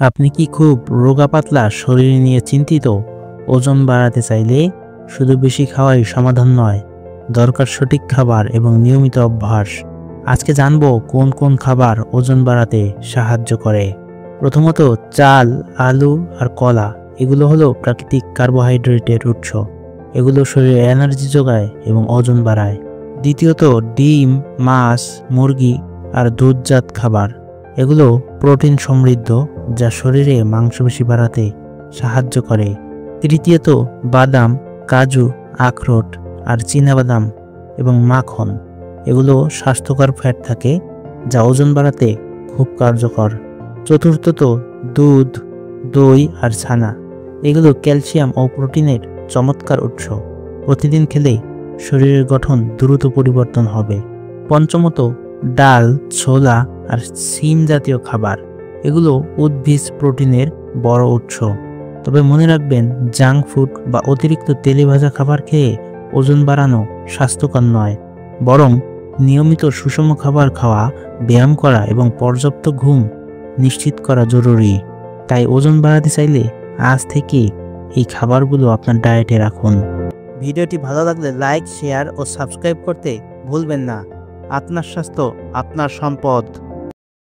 আপনি কি খুব রোগা পাতলা শরীর নিয়ে চিন্তিত? ওজন বাড়াতে চাইলে শুধু বেশি খাওয়াই সমাধান নয়, দরকার সঠিক খাবার এবং নিয়মিত অভ্যাস। আজকে জানবো কোন কোন খাবার ওজন বাড়াতে সাহায্য করে। প্রথমত, চাল, আলু আর কলা। এগুলো হলো প্রাকৃতিক কার্বোহাইড্রেটের উৎস। এগুলো শরীরে এনার্জি যোগায় এবং ওজন বাড়ায়। দ্বিতীয়ত, ডিম, মাছ, মুরগি আর দুধজাত খাবার। এগুলো প্রোটিন সমৃদ্ধ, যা শরীরে মাংসপেশি বাড়াতে সাহায্য করে। তৃতীয়ত, বাদাম, কাজু, আখরোট আর চীনাবাদাম এবং মাখন। এগুলো স্বাস্থ্যকর ফ্যাট থাকে, যা ওজন বাড়াতে খুব কার্যকর। চতুর্থত, দুধ, দই আর ছানা। এগুলো ক্যালসিয়াম ও প্রোটিনের চমৎকার উৎস। প্রতিদিন খেলে শরীরের গঠন দ্রুত পরিবর্তন হবে। পঞ্চমত, ডাল, ছোলা আর শিম জাতীয় খাবার। এগুলো উদ্ভিজ প্রোটিনের বড় উৎস। তবে মনে রাখবেন, জাঙ্ক ফুড বা অতিরিক্ত তেলে ভাজা খাবার খেয়ে ওজন বাড়ানো স্বাস্থ্যকর নয়। বরং নিয়মিত সুষম খাবার খাওয়া, ব্যায়াম করা এবং পর্যাপ্ত ঘুম নিশ্চিত করা জরুরি। তাই ওজন বাড়াতে চাইলে আজ থেকে এই খাবারগুলো আপনার ডায়েটে রাখুন। ভিডিওটি ভালো লাগলে লাইক, শেয়ার ও সাবস্ক্রাইব করতে ভুলবেন না। আপনার স্বাস্থ্য আপনার সম্পদ।